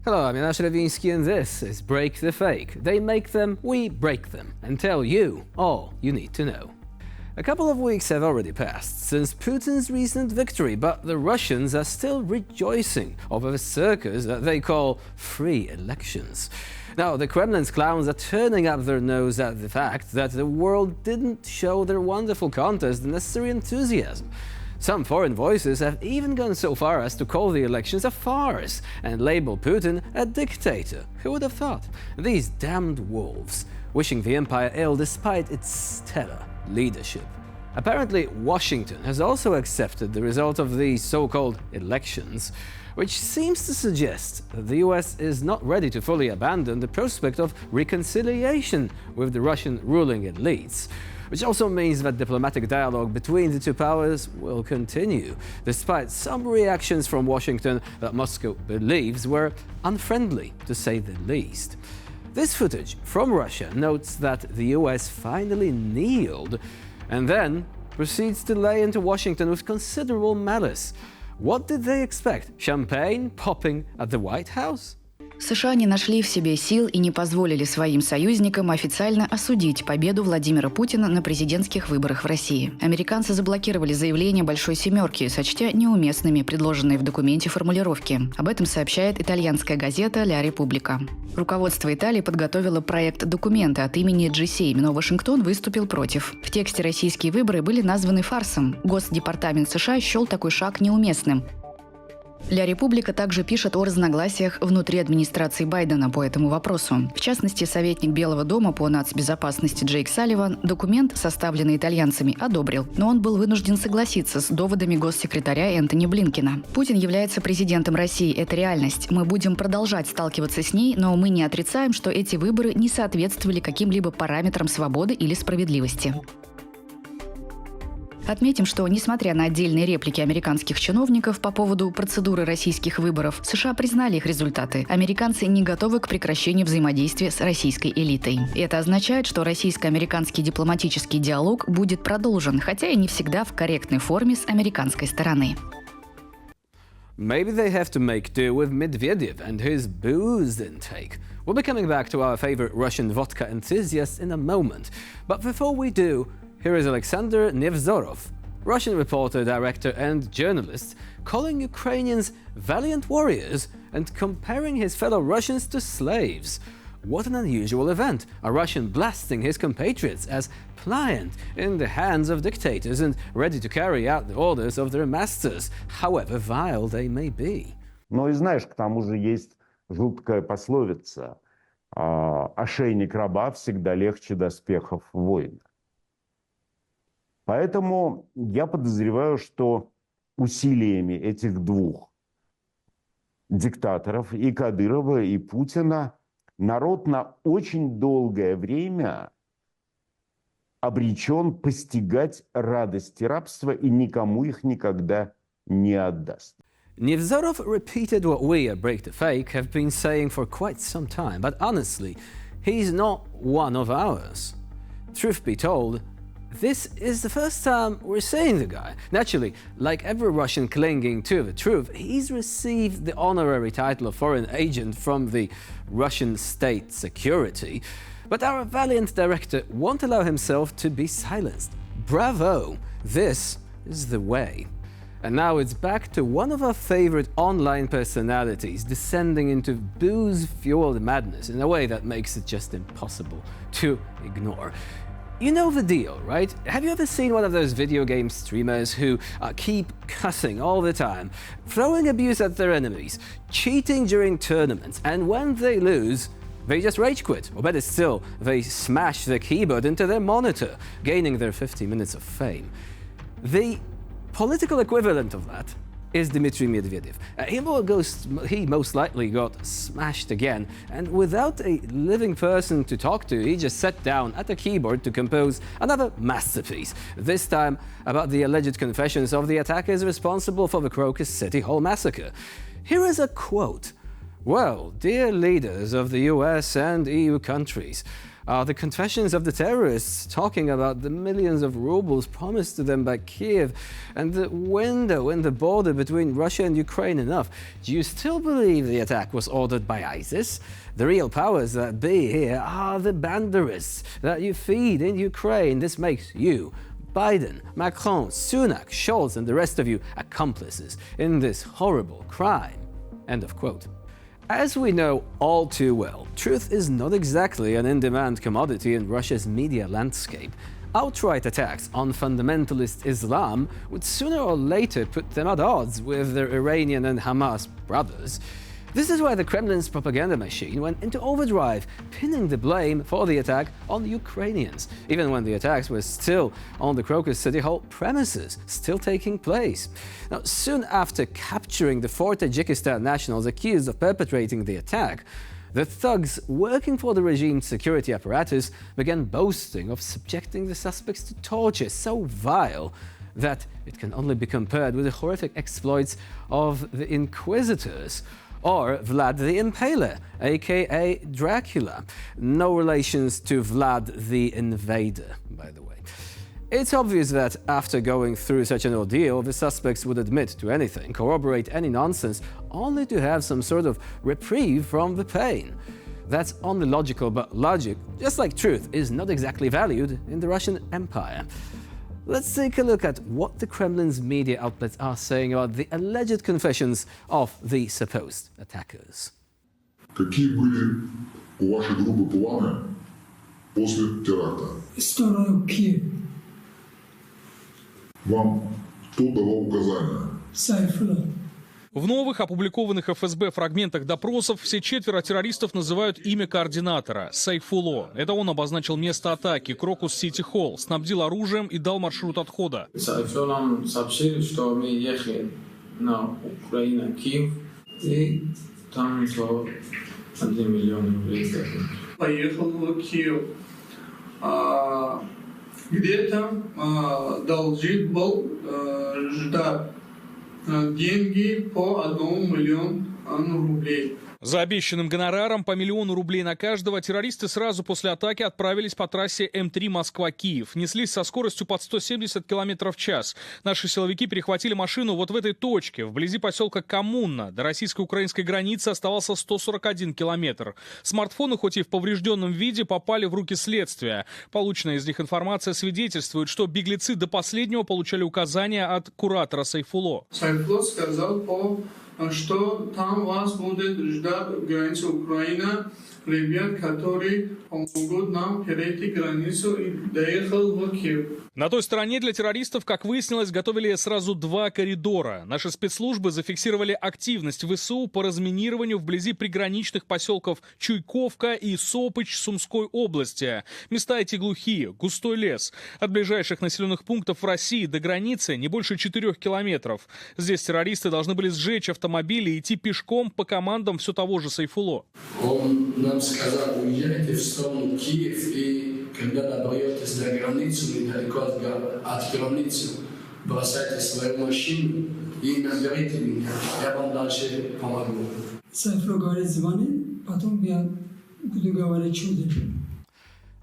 Hello, I'm Jonasz Lewiński and this is Break the Fake. They make them, we break them, and tell you all you need to know. A couple of weeks have already passed since Putin's recent victory, but the Russians are still rejoicing over the circus that they call free elections. Now, the Kremlin's clowns are turning up their nose at the fact that the world didn't show their wonderful contest the necessary enthusiasm. Some foreign voices have even gone so far as to call the elections a farce and label Putin a dictator. Who would have thought? These damned wolves, wishing the empire ill despite its stellar leadership. Apparently, Washington has also accepted the result of these so-called elections, which seems to suggest that the US is not ready to fully abandon the prospect of reconciliation with the Russian ruling elites. Which also means that diplomatic dialogue between the two powers will continue, despite some reactions from Washington that Moscow believes were unfriendly, to say the least. This footage from Russia notes that the US finally kneeled and then proceeds to lay into Washington with considerable malice. What did they expect? Champagne popping at the White House? США не нашли в себе сил и не позволили своим союзникам официально осудить победу Владимира Путина на президентских выборах в России. Американцы заблокировали заявления «Большой семерки», сочтя неуместными предложенные в документе формулировки. Об этом сообщает итальянская газета «Ля Република». Руководство Италии подготовило проект документа от имени G7, но Вашингтон выступил против. В тексте российские выборы были названы фарсом. Госдепартамент США счел такой шаг неуместным. «Ля Република» также пишет о разногласиях внутри администрации Байдена по этому вопросу. В частности, советник Белого дома по нацбезопасности Джейк Салливан документ, составленный итальянцами, одобрил, но он был вынужден согласиться с доводами госсекретаря Энтони Блинкена. Путин является президентом России, это реальность. Мы будем продолжать сталкиваться с ней, но мы не отрицаем, что эти выборы не соответствовали каким-либо параметрам свободы или справедливости. Отметим, что, несмотря на отдельные реплики американских чиновников по поводу процедуры российских выборов, США признали их результаты. Американцы не готовы к прекращению взаимодействия с российской элитой. Это означает, что российско-американский дипломатический диалог будет продолжен, хотя и не всегда в корректной форме с американской стороны. Maybe they have to make do with Medvedev and his booze intake. We'll be coming back to our favorite Russian vodka enthusiasts in a moment. But before we do, here is Alexander Nevzorov, Russian reporter, director and journalist, calling Ukrainians valiant warriors and comparing his fellow Russians to slaves. What an unusual event, a Russian blasting his compatriots as pliant in the hands of dictators and ready to carry out the orders of their masters, however vile they may be. Ну и знаешь, к тому же есть жуткая пословица: ошейник раба всегда легче доспехов воина. Поэтому я подозреваю, что усилиями этих двух диктаторов, и Кадырова, и Путина, народ на очень долгое время обречен постигать радости рабства и никому их никогда не отдаст. Nevzorov repeated what we at Break the Fake have been saying for quite some time, but honestly, he's not one of ours. Truth be told, this is the first time we're seeing the guy. Naturally, like every Russian clinging to the truth, he's received the honorary title of foreign agent from the Russian state security. But our Valiant director won't allow himself to be silenced. Bravo! This is the way. And now it's back to one of our favorite online personalities descending into booze-fueled madness in a way that makes it just impossible to ignore. You know the deal, right? Have you ever seen one of those video game streamers who keep cussing all the time, throwing abuse at their enemies, cheating during tournaments, and when they lose, they just rage quit, or better still, they smash the keyboard into their monitor, gaining their 50 minutes of fame? The political equivalent of that is Dmitry Medvedev. He most likely got smashed again, and without a living person to talk to, he just sat down at a keyboard to compose another masterpiece, this time about the alleged confessions of the attackers responsible for the Crocus City Hall massacre. Here is a quote. Well, dear leaders of the US and EU countries, are the confessions of the terrorists talking about the millions of rubles promised to them by Kiev and the window in the border between Russia and Ukraine enough? Do you still believe the attack was ordered by ISIS? The real powers that be here are the banderists that you feed in Ukraine. This makes you, Biden, Macron, Sunak, Scholz, and the rest of you accomplices in this horrible crime. End of quote. As we know all too well, truth is not exactly an in-demand commodity in Russia's media landscape. Outright attacks on fundamentalist Islam would sooner or later put them at odds with their Iranian and Hamas brothers. This is why the Kremlin's propaganda machine went into overdrive, pinning the blame for the attack on the Ukrainians, even when the attacks were still on the Crocus City Hall premises, still taking place. Now, soon after capturing the 4 Tajikistan nationals accused of perpetrating the attack, the thugs working for the regime's security apparatus began boasting of subjecting the suspects to torture so vile that it can only be compared with the horrific exploits of the Inquisitors, or Vlad the Impaler, aka Dracula. No relations to Vlad the Invader, by the way. It's obvious that after going through such an ordeal, the suspects would admit to anything, corroborate any nonsense, only to have some sort of reprieve from the pain. That's only logical, but logic, just like truth, is not exactly valued in the Russian Empire. Let's take a look at what the Kremlin's media outlets are saying about the alleged confessions of the supposed attackers. Какие были у вашей группы планы после теракта? Сторону Киев. Вам кто давал указания? Сайфулlah. В новых опубликованных ФСБ фрагментах допросов все 4 террористов называют имя координатора – Сайфулло. Это он обозначил место атаки – Крокус Сити Холл, снабдил оружием и дал маршрут отхода. Сайфулло нам сообщил, что мы ехали на Украину, Киев, и там то 1 миллион рублей. Поехал в Киев. Где-то должен был ждать деньги по 1 миллиону рублей. За обещанным гонораром по 1 миллиону рублей на каждого террористы сразу после атаки отправились по трассе М3 Москва-Киев. Неслись со скоростью под 170 км в час. Наши силовики перехватили машину вот в этой точке, вблизи поселка Коммуна. До российско-украинской границы оставался 141 километр. Смартфоны, хоть и в поврежденном виде, попали в руки следствия. Полученная из них информация свидетельствует, что беглецы до последнего получали указания от куратора Сайфулло. Сайфулло сказал, что там вас будет ждать граница Украины, ребят, которые помогут нам перейти границу, и доехал в Киев. На той стороне для террористов, как выяснилось, готовили сразу 2 коридора. Наши спецслужбы зафиксировали активность ВСУ по разминированию вблизи приграничных поселков Чуйковка и Сопыч Сумской области. Места эти глухие, густой лес. От ближайших населенных пунктов в России до границы не больше 4 километров. Здесь террористы должны были сжечь автомобили и идти пешком по командам все того же Сайфулло. Он нам сказал: уезжайте в сторону Киев, и когда доберетесь до границы, недалеко от границы, бросайте свою машину и наберите меня. Я вам дальше помогу. Сайфулло говорит, звони, потом я буду говорить чудо.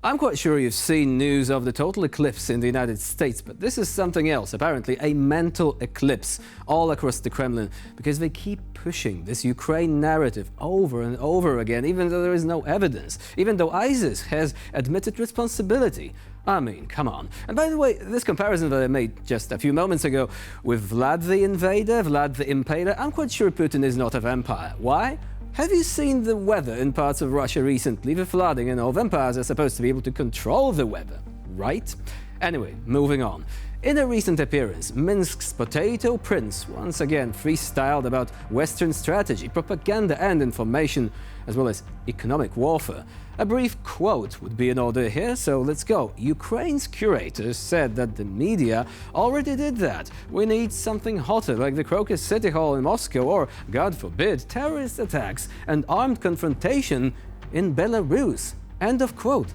I'm quite sure you've seen news of the total eclipse in the United States, but this is something else, apparently a mental eclipse all across the Kremlin, because they keep pushing this Ukraine narrative over and over again, even though there is no evidence, even though ISIS has admitted responsibility. I mean, come on. And by the way, this comparison that I made just a few moments ago with Vlad the Invader, Vlad the Impaler, I'm quite sure Putin is not of empire. Why? Have you seen the weather in parts of Russia recently? The flooding and all empires are supposed to be able to control the weather, right? Anyway, moving on. In a recent appearance, Minsk's potato prince once again freestyled about Western strategy, propaganda and information, as well as economic warfare. A brief quote would be in order here, so let's go. Ukraine's curators said that the media already did that. We need something hotter, like the Crocus City Hall in Moscow, or, God forbid, terrorist attacks and armed confrontation in Belarus. End of quote.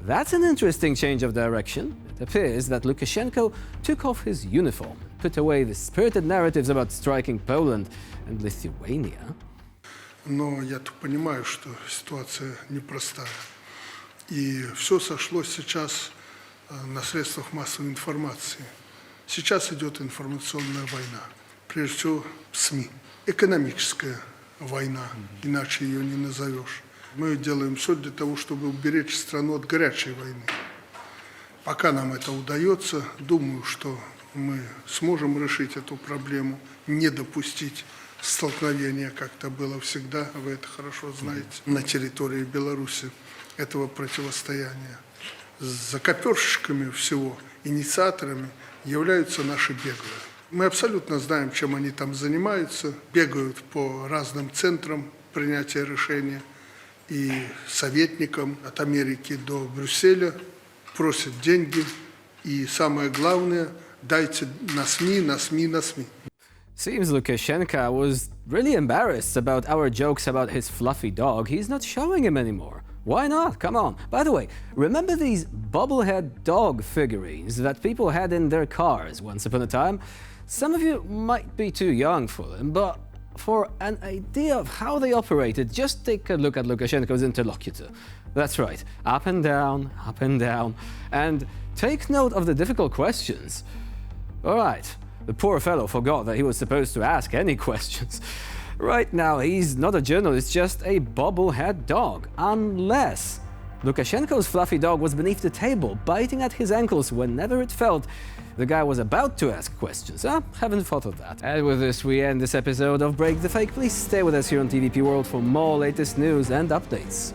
That's an interesting change of direction. It appears that Lukashenko took off his uniform, put away the spirited narratives about striking Poland and Lithuania. Но я понимаю, что ситуация непростая. И все сошлось сейчас на средствах массовой информации. Сейчас идет информационная война, прежде всего СМИ. Экономическая война, иначе ее не назовешь. Мы делаем все для того, чтобы уберечь страну от горячей войны. Пока нам это удается, думаю, что мы сможем решить эту проблему, не допустить столкновения, как это было всегда, вы это хорошо знаете, на территории Беларуси, этого противостояния. Закоперщиками всего, инициаторами являются наши беглые. Мы абсолютно знаем, чем они там занимаются, бегают по разным центрам принятия решения и советникам от Америки до Брюсселя, просят деньги и, самое главное, дайте на СМИ, на СМИ, на СМИ. Seems Lukashenko was really embarrassed about our jokes about his fluffy dog. He's not showing him anymore. Why not? Come on. By the way, remember these bobblehead dog figurines that people had in their cars once upon a time? Some of you might be too young for them, but for an idea of how they operated, just take a look at Lukashenko's interlocutor. That's right, up and down, and take note of the difficult questions. All right. The poor fellow forgot that he was supposed to ask any questions. Right now, he's not a journalist, just a bobblehead dog. Unless Lukashenko's fluffy dog was beneath the table, biting at his ankles whenever it felt the guy was about to ask questions. Haven't thought of that. And with this, we end this episode of Break the Fake. Please stay with us here on TVP World for more latest news and updates.